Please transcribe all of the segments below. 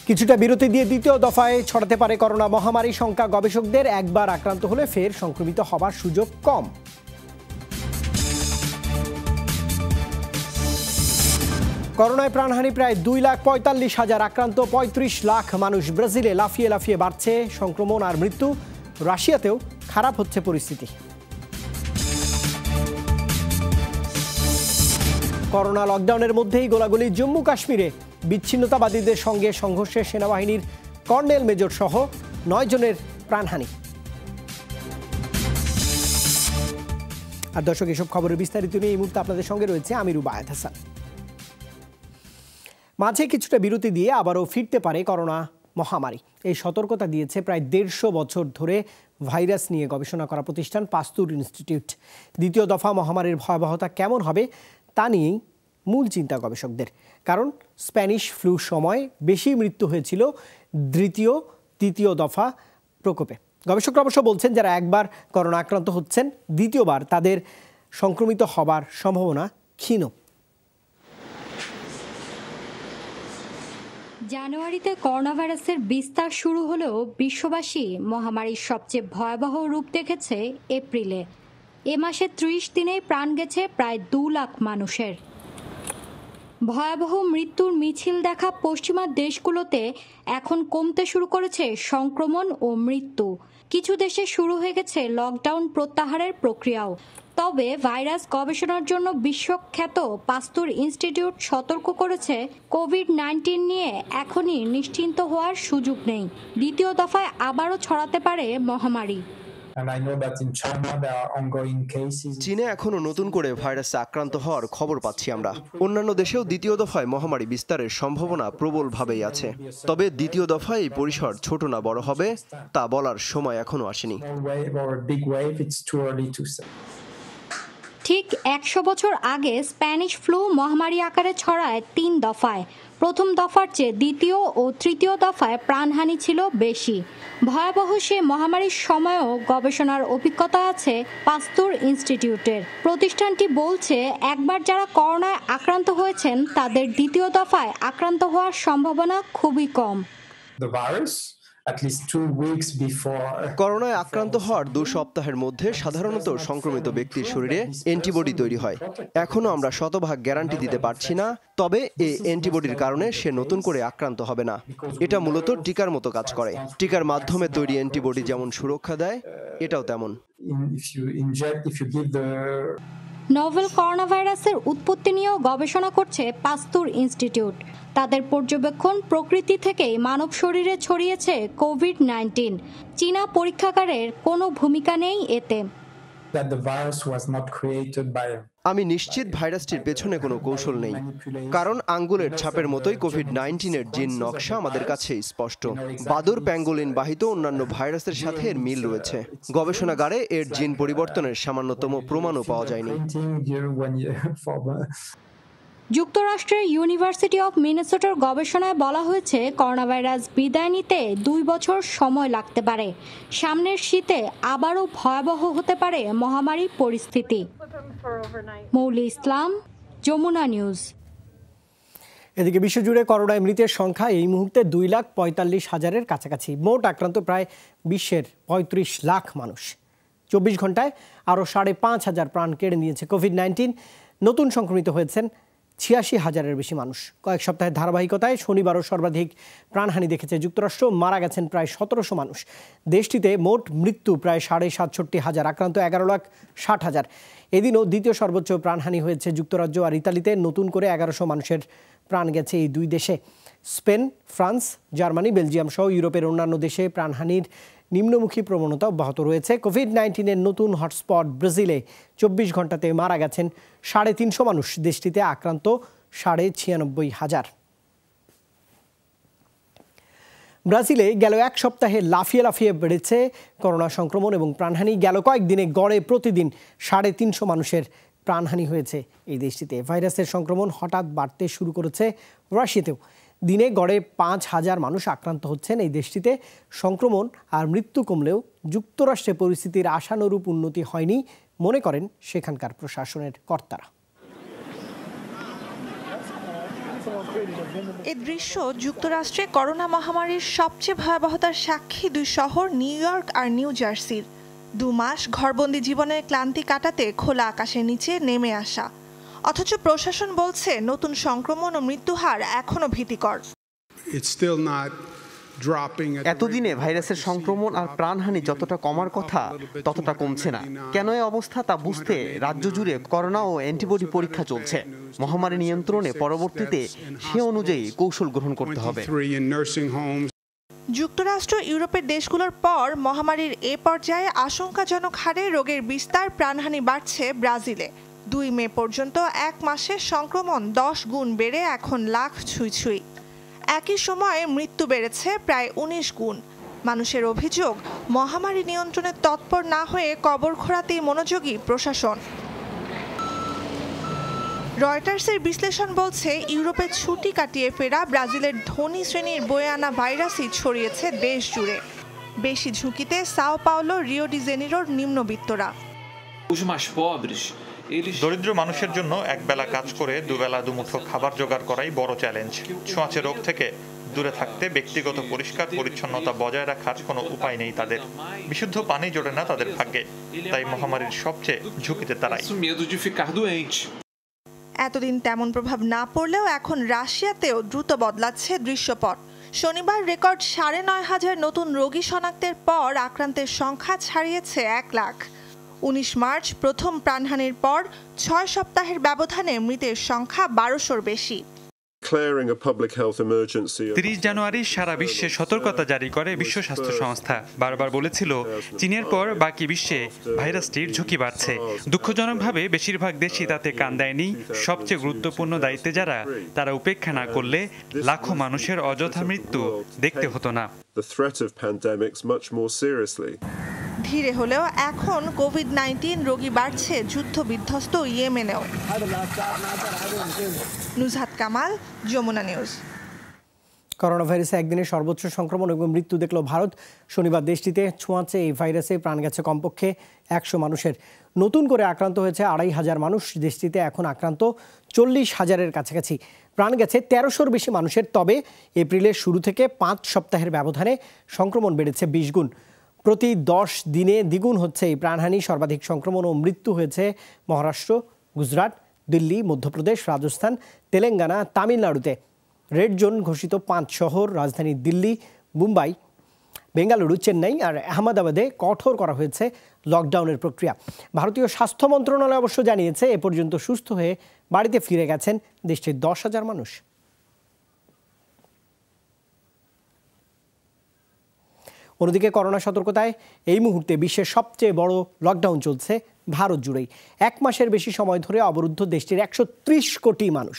কিছুটা বিরতি দিয়ে দ্বিতীয় দফায় ছড়াতে পারে করোনা মহামারী, শঙ্কা গবেষকদের। একবার আক্রান্ত হলে ফের সংক্রমিত হবার সুযোগ কম। করোনায় প্রাণহানি প্রায় 2,45,000, আক্রান্ত 35 লাখ মানুষ। ব্রাজিলে লাফিয়ে লাফিয়ে বাড়ছে সংক্রমণ আর মৃত্যু। রাশিয়াতেও খারাপ হচ্ছে পরিস্থিতি। করোনা লকডাউনের মধ্যেই গোলাগুলি জম্মু কাশ্মীরে। বিচ্ছিন্নতাবাদীদের সঙ্গে সংঘর্ষে সেনাবাহিনীর কর্নেল মেজর সহ 9 জনের প্রাণহানি। আর দর্শক, এসব খবরের বিস্তারিত নিয়ে এই মুহূর্তে আপনাদের সঙ্গে রয়েছে আমি রুবায়েত হাসান। মাঝে কিছুটা বিরতি দিয়ে আবারও ফিরতে পারে করোনা মহামারী, এই সতর্কতা দিয়েছে প্রায় 150 বছর ধরে ভাইরাস নিয়ে গবেষণা করা প্রতিষ্ঠান পাস্তুর ইনস্টিটিউট। দ্বিতীয় দফা মহামারীর ভয়াবহতা কেমন হবে তা নিয়েই মূল চিন্তা গবেষকদের। কারণ স্প্যানিশ ফ্লু সময় বেশি মৃত্যু হয়েছিল তৃতীয় দফা প্রকোপে। গবেষকরা অবশ্য বলছেন, যারা একবার করোনা আক্রান্ত হচ্ছেন, দ্বিতীয়বার তাদের সংক্রমিত হবার সম্ভাবনা ক্ষীণ। জানুয়ারিতে করোনা ভাইরাসের বিস্তার শুরু হলেও বিশ্ববাসী মহামারীর সবচেয়ে ভয়াবহ রূপ দেখেছে এপ্রিলে। এ মাসে 30 দিনেই প্রাণ গেছে প্রায় 2 লাখ মানুষের। ভয়াবহ মৃত্যুর মিছিল দেখা পশ্চিমা দেশগুলোতে এখন কমতে শুরু করেছে সংক্রমণ ও মৃত্যু। কিছু দেশে শুরু হয়ে গেছে লকডাউন প্রত্যাহারের প্রক্রিয়াও। তবে ভাইরাস গবেষণার জন্য বিশ্বখ্যাত পাস্তুর ইনস্টিটিউট সতর্ক করেছে, কোভিড-19 নিয়ে এখনই নিশ্চিন্ত হওয়ার সুযোগ নেই। দ্বিতীয় দফায় আবারও ছড়াতে পারে মহামারী। চীনে এখনো নতুন করে ভাইরাসে আক্রান্ত হওয়ার খবর পাচ্ছি আমরা। অন্যান্য দেশেও দ্বিতীয় দফায় মহামারী বিস্তারের সম্ভাবনা প্রবলভাবেই আছে। তবে দ্বিতীয় দফায় এই পরিসর ছোট না বড় হবে তা বলার সময় এখনো আসেনি। ঠিক 100 বছর আগে স্প্যানিশ ফ্লু মহামারী আকারে ছড়ায় 3 দফায়। প্রথম দফার চেয়ে দ্বিতীয় ও তৃতীয় দফায় প্রাণহানি ছিল বেশি। ভয়াবহ সে মহামারীর সময়ও গবেষণার অভিজ্ঞতা আছে পাস্তুর ইনস্টিটিউটের। প্রতিষ্ঠানটি বলছে, একবার যারা করোনায় আক্রান্ত হয়েছেন তাদের দ্বিতীয় দফায় আক্রান্ত হওয়ার সম্ভাবনা খুবই কম। করোনায় আক্রান্ত হওয়ার 2 সপ্তাহের মধ্যে সাধারণত সংক্রমিত ব্যক্তির শরীরে অ্যান্টিবডি তৈরি হয়। এখনো আমরা শতভাগ গ্যারান্টি দিতে পারছি না, তবে এই অ্যান্টিবডির কারণে সে নতুন করে আক্রান্ত হবে না। এটা মূলত টিকার মতো কাজ করে। টিকার মাধ্যমে তৈরি অ্যান্টিবডি যেমন সুরক্ষা দেয়, এটাও তেমন। নভেল করোনা ভাইরাসের উৎপত্তি নিয়েও গবেষণা করছে পাস্তুর ইনস্টিটিউট। তাদের পর্যবেক্ষণ, প্রকৃতি থেকেই মানব শরীরে ছড়িয়েছে কোভিড-19। চীনা পরীক্ষাগারের কোনো ভূমিকা নেই এতে। আমি নিশ্চিত ভাইরাসটির পেছনে কোনো কৌশল নেই, কারণ আঙ্গুলের ছাপের মতোই কোভিড-19-এর জিন নকশা আমাদের কাছে স্পষ্ট। বাদুর প্যাঙ্গোলিন বাহিত অন্যান্য ভাইরাসের সাথে এর মিল রয়েছে। গবেষণাগারে এর জিন পরিবর্তনের সামান্যতম প্রমাণও পাওয়া যায়নি। যুক্তরাষ্ট্রের ইউনিভার্সিটি অব মিনেসোটার গবেষণায় বলা হয়েছে, করোনা ভাইরাস বিদায় নিতে 2 বছর সময় লাগতে পারে। সামনের শীতে আবারও ভয়াবহ হতে পারে মহামারী পরিস্থিতি। মৌলি ইসলাম, যমুনা নিউজ। এদিকে বিশ্বজুড়ে করোনায় মৃতের সংখ্যা এই মুহূর্তে 2,45,000-এর কাছাকাছি। মোট আক্রান্ত প্রায় বিশ্বের 35 লাখ মানুষ। 24 ঘন্টায় আরও 5,500 প্রাণ কেড়ে নিয়েছে কোভিড-19। নতুন সংক্রমিত হয়েছেন 86,000-এর বেশি মানুষ। কয়েক সপ্তাহের ধারাবাহিকতায় শনিবারও সর্বাধিক প্রাণহানি দেখেছে যুক্তরাষ্ট্র। মারা গেছেন প্রায় 1700 মানুষ। দেশটিতে মোট মৃত্যু প্রায় 67,500, আক্রান্ত 11,60,000। এদিনও দ্বিতীয় সর্বোচ্চ প্রাণহানি হয়েছে যুক্তরাজ্য আর ইতালিতে। নতুন করে 1100 মানুষের প্রাণ গেছে এই 2 দেশে। স্পেন, ফ্রান্স, জার্মানি, বেলজিয়াম সহ ইউরোপের অন্যান্য দেশে প্রাণহানির নিম্নমুখী প্রবণতা অব্যাহত রয়েছে। কোভিড-19-এর নতুন হটস্পট ব্রাজিলে 24 ঘন্টাতে মারা গেছেন 350 মানুষ। দেশটিতে আক্রান্ত 96,500। ব্রাজিলে গেল 1 সপ্তাহে লাফিয়ে লাফিয়ে বেড়েছে করোনা সংক্রমণ এবং প্রাণহানি। গেল কয়েকদিনে গড়ে প্রতিদিন 350 মানুষের প্রাণহানি হয়েছে এই দেশটিতে। ভাইরাসের সংক্রমণ হঠাৎ বাড়তে শুরু করেছে রাশিয়াতেও। দিনে গড়ে 5,000 মানুষ আক্রান্ত হচ্ছেন এই দেশটিতে। সংক্রমণ আর মৃত্যু কমলেও যুক্তরাষ্ট্রে পরিস্থিতির আশানুরূপ উন্নতি হয়নি মনে করেন সেখানকার প্রশাসনের কর্তারা। এই দৃশ্য যুক্তরাষ্ট্রে করোনা মহামারীর সবচেয়ে ভয়াবহতার সাক্ষী দুই শহর নিউ ইয়র্ক আর নিউ জার্সির। 2 মাস ঘরবন্দি জীবনের ক্লান্তি কাটাতে খোলা আকাশের নিচে নেমে আসা, অথচ প্রশাসন বলছে নতুন সংক্রমণ ও মৃত্যুহার এখনো ভীতিকর। এতদিনে ভাইরাসের সংক্রমণ আর প্রাণহানি যতটা কমার কথা ততটা কমছে না। কেন এই অবস্থা তা বুঝতে রাজ্য জুড়ে করোনা ও অ্যান্টিবডি পরীক্ষা চলছে। মহামারী নিয়ন্ত্রণে পরবর্তীতে সে অনুযায়ী কৌশল গ্রহণ করতে হবে। যুক্তরাষ্ট্র ইউরোপের দেশগুলোর পর মহামারীর এ পর্যায়ে আশঙ্কাজনক হারে রোগের বিস্তার, প্রাণহানি বাড়ছে ব্রাজিলে। 2 মে পর্যন্ত 1 মাসে সংক্রমণ 10 গুণ বেড়ে এখন লাখ ছুঁই। একই সময়ে মৃত্যু বেড়েছে প্রায় 19 গুণ। মানুষের অভিযোগ, মহামারী নিয়ন্ত্রণে তৎপর না হয়ে কবর খোঁড়াতেই মনোযোগী প্রশাসন। রয়টার্সের বিশ্লেষণ বলছে, ইউরোপে ছুটি কাটিয়ে ফেরা ব্রাজিলের ধনী শ্রেণীর বয়ে আনা ভাইরাসই ছড়িয়েছে দেশ জুড়ে। বেশি ঝুঁকিতে সাও পাওলো, রিও ডি জেনিরোর নিম্নবিত্তরা। দরিদ্র মানুষের জন্য একবেলা কাজ করে দুবেলা দুমুঠো খাবার জোগাড় করাই বড় চ্যালেঞ্জ। ছোঁয়াচে রোগ থেকে দূরে থাকতে ব্যক্তিগত পরিষ্কার পরিচ্ছন্নতা বজায় রাখার কোনো উপায় নেই তাদের। বিশুদ্ধ পানি জোটে না তাদের ভাগ্যে, তাই মহামারীর সবচেয়ে ঝুঁকিতে তারাই। এতদিন তেমন প্রভাব না পড়লেও এখন রাশিয়াতেও দ্রুত বদলাচ্ছে দৃশ্যপট। শনিবার রেকর্ড 9,500 নতুন রোগী শনাক্তের পর আক্রান্তের সংখ্যা ছাড়িয়েছে 1 লাখ। 19 মার্চ প্রথম প্রাণহানির পর 6 সপ্তাহের ব্যবধানে মৃতের সংখ্যা 1200-র বেশি। 30 জানুয়ারি সারা বিশ্বে সতর্কতা জারি করে বিশ্ব স্বাস্থ্য সংস্থা। বারবার বলেছিল, চীনের পর বাকি বিশ্বে ভাইরাসটির ঝুঁকি বাড়ছে। দুঃখজনকভাবে বেশিরভাগ দেশই তাতে কান দেয়নি। সবচেয়ে গুরুত্বপূর্ণ দায়িত্বে যারা, তারা উপেক্ষা না করলে লাখো মানুষের অযথা মৃত্যু দেখতে হতো না। ধীরে হলেও এখন কোভিড-19 রোগী বাড়ছে যুদ্ধ বিধ্বস্ত ইয়েমেনেও। নুজহাত কামাল, যমুনা নিউজ। করোনা ভাইরাসে একদিনে সর্বোচ্চ সংক্রমণ এবং মৃত্যু দেখল ভারত। শনিবার দেশটিতে ছোঁয়াচে এই ভাইরাসে প্রাণ গেছে কমপক্ষে 100 মানুষের। নতুন করে আক্রান্ত হয়েছে 2,500 মানুষ। দেশটিতে এখন আক্রান্ত 40,000-এর কাছাকাছি। প্রাণ গেছে 1300-র বেশি মানুষের। তবে এপ্রিলের শুরু থেকে 5 সপ্তাহের ব্যবধানে সংক্রমণ বেড়েছে 20 গুণ। প্রতি 10 দিনে দ্বিগুণ হচ্ছে এই প্রাণহানি। সর্বাধিক সংক্রমণ ও মৃত্যু হয়েছে মহারাষ্ট্র, গুজরাট, দিল্লি, মধ্যপ্রদেশ, রাজস্থান, তেলেঙ্গানা, তামিলনাড়ুতে। রেড জোন ঘোষিত 5 শহর, রাজধানী দিল্লি, মুম্বাই, বেঙ্গালুরু, চেন্নাই আর আহমেদাবাদে কঠোর করা হয়েছে লকডাউনের প্রক্রিয়া। ভারতীয় স্বাস্থ্য মন্ত্রণালয় অবশ্য জানিয়েছে, এ পর্যন্ত সুস্থ হয়ে বাড়িতে ফিরে গেছেন দেশটির 10,000 মানুষ। অন্যদিকে করোনা সতর্কতায় এই মুহূর্তে বিশ্বের সবচেয়ে বড় লকডাউন চলছে ভারত জুড়েই। 1 মাসের বেশি সময় ধরে অবরুদ্ধ দেশটির 130 কোটি মানুষ।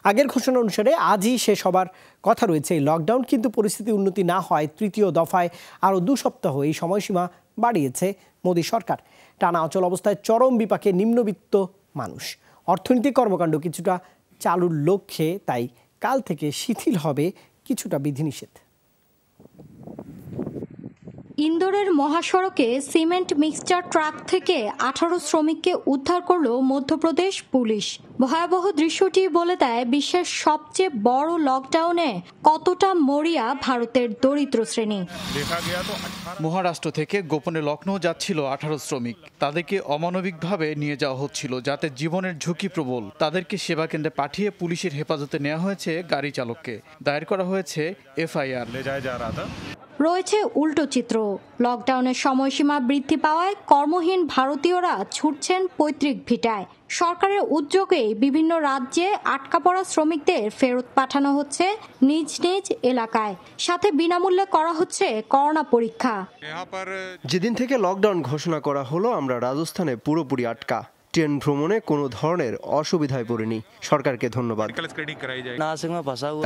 আগের ঘোষণা অনুসারে আজই শেষ হবার কথা রয়েছে এই লকডাউন, কিন্তু পরিস্থিতি উন্নতি না হয় 3য় দফায় আরও 2 সপ্তাহ এই সময়সীমা বাড়িয়েছে মোদী সরকার। টানা অচল অবস্থায় চরম বিপাকে নিম্নবিত্ত মানুষ। অর্থনৈতিক কর্মকাণ্ড কিছুটা চালুর লক্ষ্যে তাই কাল থেকে শিথিল হবে কিছুটা বিধিনিষেধ। ইন্দোরের মহাসড়কে সিমেন্ট মিক্সচার ট্রাক থেকে 18 শ্রমিককে উদ্ধার করল মধ্যপ্রদেশ পুলিশ। ভয়াবহ দৃশ্যটি বলে দেয় বিশ্বের সবচেয়ে বড় লকডাউনে কতটা মরিয়া ভারতের দরিদ্র শ্রেণী। মহারাষ্ট্র থেকে গোপনে লখনৌ যাচ্ছিল 18 শ্রমিক। তাদেরকে অমানবিকভাবে নিয়ে যাওয়া হচ্ছিল, যাতে জীবনের ঝুঁকি প্রবল। তাদেরকে সেবা কেন্দ্রে পাঠিয়ে পুলিশের হেফাজতে নেওয়া হয়েছে গাড়ি চালককে। দায়ের করা হয়েছে এফআইআর। রয়েছে উল্টো চিত্র। লকডাউনের সময়সীমা বৃদ্ধি পাওয়ায় কর্মহীন ভারতীয়রা ছুটছেন পৈতৃক ভিটায়। সরকারের উদ্যোগে বিভিন্ন রাজ্যে আটকা পড়া শ্রমিকদের ফেরত পাঠানো হচ্ছে নিজ নিজ এলাকায়। সাথে বিনামূল্যে করা হচ্ছে করোনা পরীক্ষা। যেদিন থেকে লকডাউন ঘোষণা করা হলো, আমরা রাজস্থানে পুরোপুরি আটকা। ট্রেন ভ্রমণে কোনো ধরনের অসুবিধায় পড়েনি। সরকারকে ধন্যবাদ।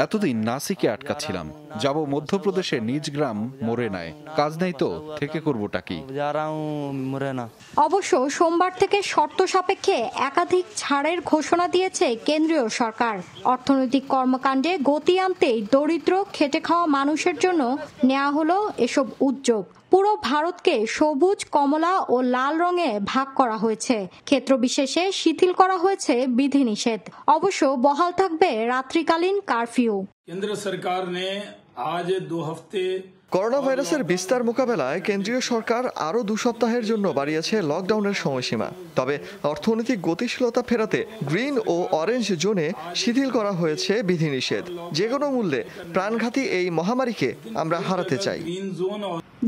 এতদিন নাসিকে আটকা ছিলাম, যাব মধ্যপ্রদেশের নিজ গ্রাম মোরেনায়। কাজ নেই তো থেকে করবোটা কি। অবশ্য সোমবার থেকে শর্ত সাপেক্ষে একাধিক ছাড়ের ঘোষণা দিয়েছে কেন্দ্রীয় সরকার। অর্থনৈতিক কর্মকাণ্ডে গতি আনতেই দরিদ্র খেটে খাওয়া মানুষের জন্য নেওয়া হলো এসব উদ্যোগ। পুরো ভারতকে সবুজ, কমলা ও লাল রঙে ভাগ করা হয়েছে। ক্ষেত্র বিশেষে শিথিল করা হয়েছে বিধিনিষেধ। অবশ্য বহাল থাকবে রাত্রিকালীন কারফিউ। কেন্দ্র সরকার নে আজ 2 হফতে করোনা ভাইরাসের বিস্তার মোকাবেলায় কেন্দ্রীয় সরকার আরও 2 সপ্তাহের জন্য বাড়িয়েছে লকডাউনের সময়সীমা। তবে অর্থনৈতিক গতিশীলতা ফেরাতে গ্রিন ও অরেঞ্জ জোনে শিথিল করা হয়েছে বিধিনিষেধ। যে কোনো মূল্যে প্রাণঘাতী এই মহামারীকে আমরা হারাতে চাই।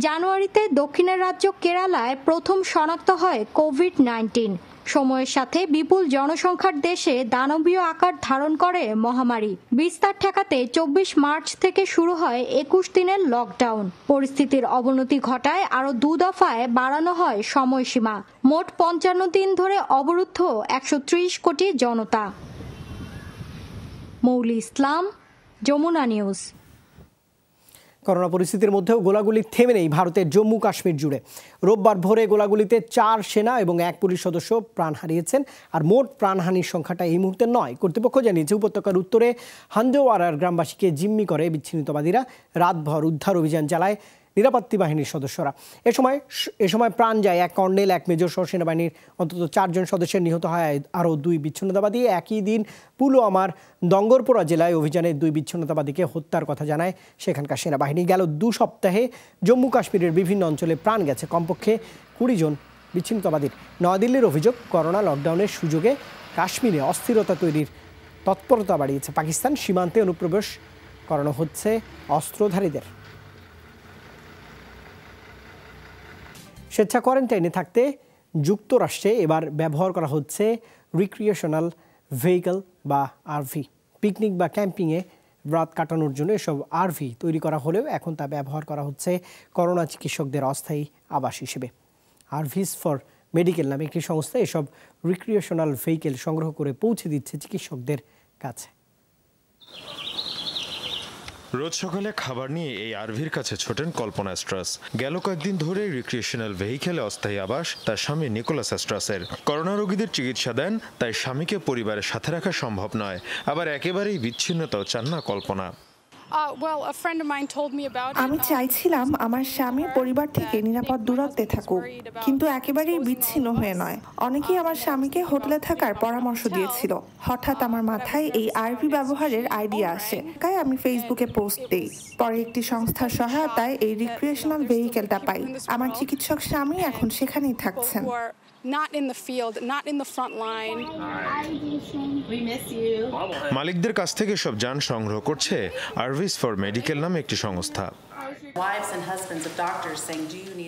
জানুয়ারিতে দক্ষিণের রাজ্য কেরালায় প্রথম শনাক্ত হয় কোভিড-19। সময়ের সাথে বিপুল জনসংখ্যার দেশে দানবীয় আকার ধারণ করে মহামারী। বিস্তার ঠেকাতে 24 মার্চ থেকে শুরু হয় 21 দিনের লকডাউন। পরিস্থিতির অবনতি ঘটায় আরও 2 দফায় বাড়ানো হয় সময়সীমা। মোট 55 দিন ধরে অবরুদ্ধ 130 কোটি জনতা। মৌলি ইসলাম, যমুনা নিউজ। করোনা পরিস্থিতির মধ্যেও গোলাগুলি থেমে নেই ভারতের জম্মু কাশ্মীর জুড়ে। রোববার ভোরে গোলাগুলিতে 4 সেনা এবং 1 পুলিশ সদস্য প্রাণ হারিয়েছেন। আর মোট প্রাণহানির সংখ্যাটা এই মুহূর্তে 9। কর্তৃপক্ষ জানিয়েছে উপত্যকার উত্তরে হান্দেওয়ারার গ্রামবাসীকে জিম্মি করে বিচ্ছিন্নতাবাদীরা রাতভর উদ্ধার অভিযান চালায় নিরাপত্তা বাহিনীর সদস্যরা। এ সময় প্রাণ যায় 1 কর্নেল, 1 মেজর সহ সেনাবাহিনীর অন্তত 4 জন সদস্যের নিহত হয় আরও 2 বিচ্ছিন্নতাবাদী। একই দিন পুলওয়ামার দঙ্গরপোরা জেলায় অভিযানে 2 বিচ্ছিন্নতাবাদীকে হত্যার কথা জানায় সেখানকার সেনাবাহিনী। গেল 2 সপ্তাহে জম্মু কাশ্মীরের বিভিন্ন অঞ্চলে প্রাণ গেছে কমপক্ষে 20 জন বিচ্ছিন্নতাবাদীর। নয়াদিল্লির অভিযোগ, করোনা লকডাউনের সুযোগে কাশ্মীরে অস্থিরতা তৈরির তৎপরতা বাড়িয়েছে পাকিস্তান। সীমান্তে অনুপ্রবেশ করানো হচ্ছে অস্ত্রধারীদের। স্বেচ্ছা কোয়ারেন্টাইনে থাকতে যুক্তরাষ্ট্রে এবার ব্যবহার করা হচ্ছে রিক্রিয়েশনাল ভেহিকল বা আরভি। পিকনিক বা ক্যাম্পিংয়ে রাত কাটানোর জন্য এসব আরভি তৈরি করা হলেও এখন তা ব্যবহার করা হচ্ছে করোনা চিকিৎসকদের অস্থায়ী আবাস হিসেবে। আরভিস ফর মেডিকেল নামে একটি সংস্থা এসব রিক্রিয়েশনাল ভেহিকেল সংগ্রহ করে পৌঁছে দিচ্ছে চিকিৎসকদের কাছে। রোজ সকালে খাবার নিয়ে এই আরভির কাছে ছোটেন কল্পনা স্ট্রাস। গেল কয়েকদিন ধরে রিক্রিয়েশনাল ভেহিকেলে অস্থায়ী আবাস তার স্বামী নিকোলাস স্ট্রাসের। করোনা রোগীদের চিকিৎসা দেন, তাই স্বামীকে পরিবারের সাথে রাখা সম্ভব নয়। আবার একেবারেই বিচ্ছিন্নতাও চান না কল্পনা। আমি চাইছিলাম আমার স্বামী পরিবার থেকে নিরাপদ দূরত্বে থাকুক, কিন্তু একেবারেই বিচ্ছিন্ন হয়ে নয়। অনেকেই আমার স্বামীকে হোটেলে থাকার পরামর্শ দিয়েছিল। হঠাৎ আমার মাথায় এই আরভি ব্যবহারের আইডিয়া আসে, তাই আমি ফেসবুকে পোস্ট দিই। পরে একটি সংস্থার সহায়তায় এই রিক্রিয়েশনাল ভেহিকেলটা পাই। আমার চিকিৎসক স্বামী এখন সেখানেই থাকছেন। মালিকদের কাছ থেকে সব যান সংগ্রহ করছে আরভিস ফর মেডিকেল নামে একটি সংস্থা।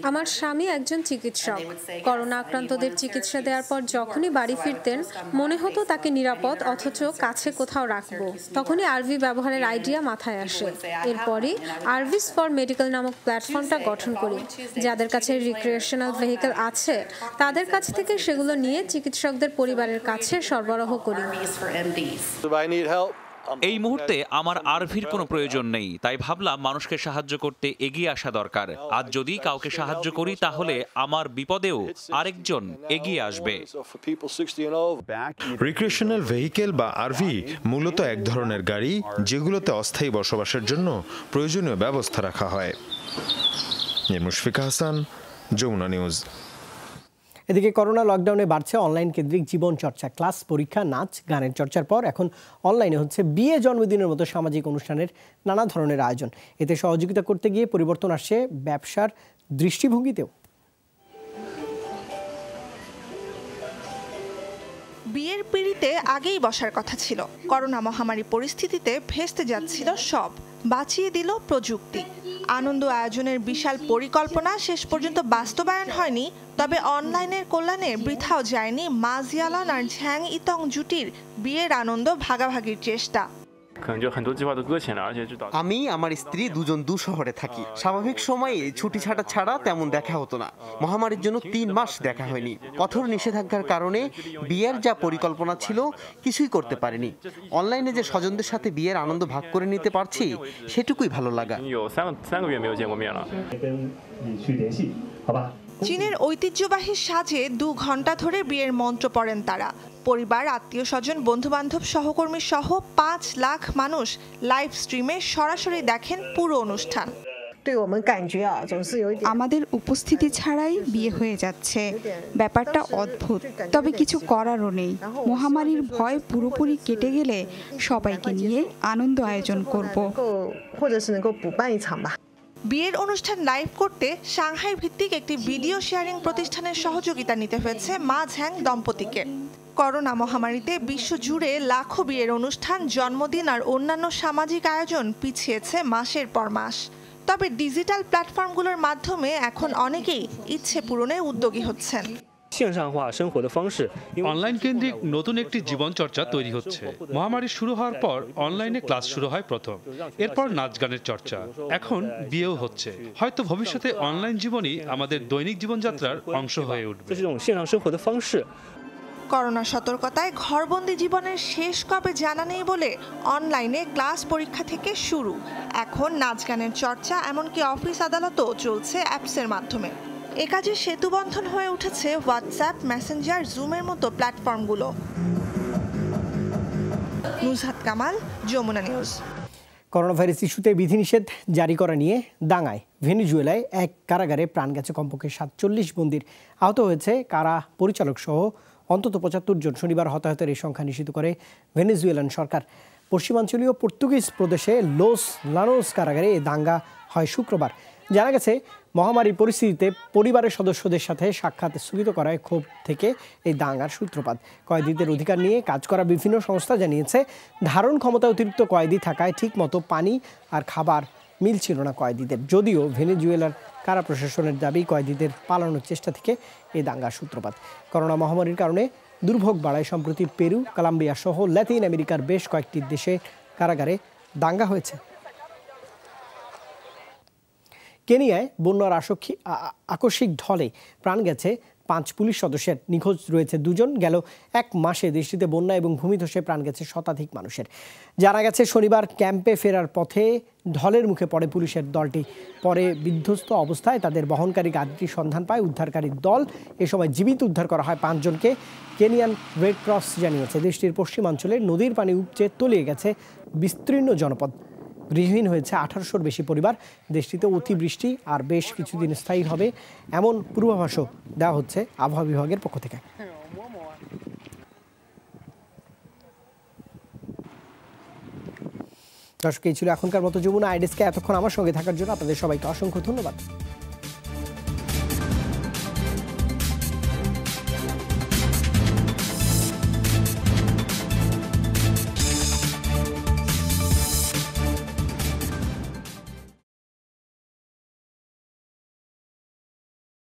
আমার স্বামী একজন চিকিৎসক। করোনা আক্রান্তদের চিকিৎসা দেওয়ার পর যখনই বাড়ি ফিরতেন মনে হতো তাকে নিরাপদ অথচ কাছে কোথাও রাখবো, তখনই আরভি ব্যবহারের আইডিয়া মাথায় আসে। এরপরই আরভিস ফর মেডিকেল নামক প্ল্যাটফর্মটা গঠন করি। যাদের কাছে রিক্রিয়েশনাল ভেহিকেল আছে তাদের কাছ থেকে সেগুলো নিয়ে চিকিৎসকদের পরিবারের কাছে সরবরাহ করি। এই মুহূর্তে আমার আরভির কোনো প্রয়োজন নেই, তাই ভাবলাম মানুষকে সাহায্য করতে এগিয়ে আসা দরকার। আজ যদি কাউকে সাহায্য করি তাহলে আমার বিপদেও আরেকজন এগিয়ে আসবে। রিক্রিয়েশনাল ভেহিকেল বা আরভি মূলত এক ধরনের গাড়ি যেগুলোতে অস্থায়ী বসবাসের জন্য প্রয়োজনীয় ব্যবস্থা রাখা হয়। মুশফিকা হাসান, যমুনা নিউজ। এদিকে করোনা লকডাউনে বাড়ছে অনলাইন কেন্দ্রিক জীবন চর্চা। ক্লাস, পরীক্ষা, নাচ, গানের চর্চার পর এখন অনলাইনে হচ্ছে বিয়ে, জন্মদিনের মতো সামাজিক অনুষ্ঠানের নানা ধরনের আয়োজন। এতে সহযোগিতা করতে গিয়ে পরিবর্তন আসছে ব্যবসার দৃষ্টিভঙ্গিতেও। বিয়ের পিঁড়িতে আগেই বসার কথা ছিল। করোনা মহামারী পরিস্থিতিতে ভেস্তে যাচ্ছিল সব, বাঁচিয়ে দিল প্রযুক্তি। আনন্দ আয়োজনের বিশাল পরিকল্পনা শেষ পর্যন্ত বাস্তবায়ন হয়নি, তবে অনলাইনের কল্যাণে বৃথাও যায়নি মা জিয়ালন আর ঝ্যাং ইতং জুটির বিয়ের আনন্দ ভাগাভাগির চেষ্টা। আমি আমার স্ত্রী দুজন 2 শহরে থাকি। স্বাভাবিক সময়ে ছুটি ছাটা ছাড়া তেমন দেখা হতো না। মহামারীর জন্য 3 মাস দেখা হয়নি। কঠোর নিষেধাজ্ঞার কারণে বিয়ের যা পরিকল্পনা ছিল কিছুই করতে পারিনি। অনলাইনে যে স্বজনদের সাথে বিয়ের আনন্দ ভাগ করে নিতে পারছি সেটুকুই ভালো লাগা। চীনের ঐতিহ্যবাহী সাজে 2 ঘন্টা ধরে বিয়ের মন্ত্র পড়েন তারা। পরিবার, আত্মীয় স্বজন, বন্ধুবান্ধব, সহকর্মী সহ 5 লাখ মানুষ লাইভ স্ট্রিমে সরাসরি দেখেন পুরো অনুষ্ঠান। আমাদের উপস্থিতি ছাড়াই বিয়ে হয়ে যাচ্ছে, ব্যাপারটা অদ্ভুত, তবে কিছু করারও নেই। মহামারীর ভয় পুরোপুরি কেটে গেলে সবাইকে নিয়ে আনন্দ আয়োজন করব। বিয়ের অনুষ্ঠান লাইভ করতে সাংহাই ভিত্তিক একটি ভিডিও শেয়ারিং প্রতিষ্ঠানের সহযোগিতা নিতে হয়েছে মা ঝ্যাং দম্পতিকে। করোনা মহামারীতে বিশ্বজুড়ে লাখো বিয়ের অনুষ্ঠান, জন্মদিন আর অন্যান্য সামাজিক আয়োজন পিছিয়েছে মাসের পর মাস। তবে ডিজিটাল প্ল্যাটফর্মগুলোর মাধ্যমে এখন অনেকেই ইচ্ছে পূরণে উদ্যোগী হচ্ছেন। অনলাইন কেন্দ্রিক নতুন একটি জীবনচর্চা তৈরি হচ্ছে। মহামারী শুরু হওয়ার পর অনলাইনে ক্লাস শুরু হয় প্রথম, এরপর নাচ গানের চর্চা, এখন বিয়েও হচ্ছে। হয়তো ভবিষ্যতে অনলাইন জীবনই আমাদের দৈনিক জীবনযাত্রার অংশ হয়ে উঠবে। করোনা সতর্কতায় ঘরবন্দি জীবনের শেষ কবে জানা নেই বলে অনলাইনে ক্লাস, পরীক্ষা থেকে শুরু, এখন নাচ গানের চর্চা, এমনকি অফিস আদালতও চলছে অ্যাপসের মাধ্যমে। এ কাজে সেতুবন্ধন হয়ে উঠেছে হোয়াটসঅ্যাপ, মেসেঞ্জার, জুমের মতো প্ল্যাটফর্মগুলো। Nuzhat Kamal, Jamuna news. Corona virus ইস্যুতে বিধিনিষেধ জারি করা নিয়ে দাঙ্গায় ভেনেজুয়েলায় এক কারাগারে প্রাণ গেছে কমপক্ষে 47 বন্দীর। আহত হয়েছে কারা পরিচালক সহ অন্তত 75 জন। শনিবার হতাহতের এই সংখ্যা নিশ্চিত করে ভেনেজুয়েলান সরকার। পশ্চিমাঞ্চলীয় পর্তুগিজ প্রদেশে লোস লানোস কারাগারে এই দাঙ্গা হয় শুক্রবার। জানা গেছে মহামারীর পরিস্থিতিতে পরিবারের সদস্যদের সাথে সাক্ষাৎ স্থগিত করায় ক্ষোভ থেকে এই দাঙ্গার সূত্রপাত। কয়েদিদের অধিকার নিয়ে কাজ করা বিভিন্ন সংস্থা জানিয়েছে, ধারণ ক্ষমতা অতিরিক্ত কয়েদি থাকায় ঠিকমতো পানি আর খাবার মিলছিল না কয়েদিদের। যদিও ভেনেজুয়েলার কারা প্রশাসনের দাবি কয়েদিদের পালানোর চেষ্টা থেকে এই দাঙ্গার সূত্রপাত। করোনা মহামারীর কারণে দুর্ভোগ বাড়ায় সম্প্রতি পেরু, কলম্বিয়া সহ ল্যাটিন আমেরিকার বেশ কয়েকটি দেশে কারাগারে দাঙ্গা হয়েছে। কেনিয়ায় বন্যার আকস্মিক ঢলে প্রাণ গেছে 5 পুলিশ সদস্যের, নিখোঁজ রয়েছে 2 জন। গেল এক মাসে দেশটিতে বন্যা এবং ভূমিধসে প্রাণ গেছে শতাধিক মানুষের। জানা গেছে শনিবার ক্যাম্পে ফেরার পথে ঢলের মুখে পড়ে পুলিশের দলটি। পরে বিধ্বস্ত অবস্থায় তাদের বহনকারী গাড়িটির সন্ধান পায় উদ্ধারকারীর দল। এ সময় জীবিত উদ্ধার করা হয় 5 জনকে। কেনিয়ান রেড ক্রস জানিয়েছে দেশটির পশ্চিমাঞ্চলে নদীর পানি উপচে তলিয়ে গেছে বিস্তীর্ণ জনপদ। গৃহহীন হয়েছে 1800-র বেশি পরিবার। দেশটিতে অতিবৃষ্টি আর বেশ কিছুদিন স্থায়ী হবে এমন পূর্বাভাসও দেওয়া হচ্ছে আবহাওয়া বিভাগের পক্ষ থেকে। দর্শক, এই ছিল এখনকার মতো যমুনা আইডেস্কে এতক্ষণ আমার সঙ্গে থাকার জন্য আপনাদের সবাইকে অসংখ্য ধন্যবাদ।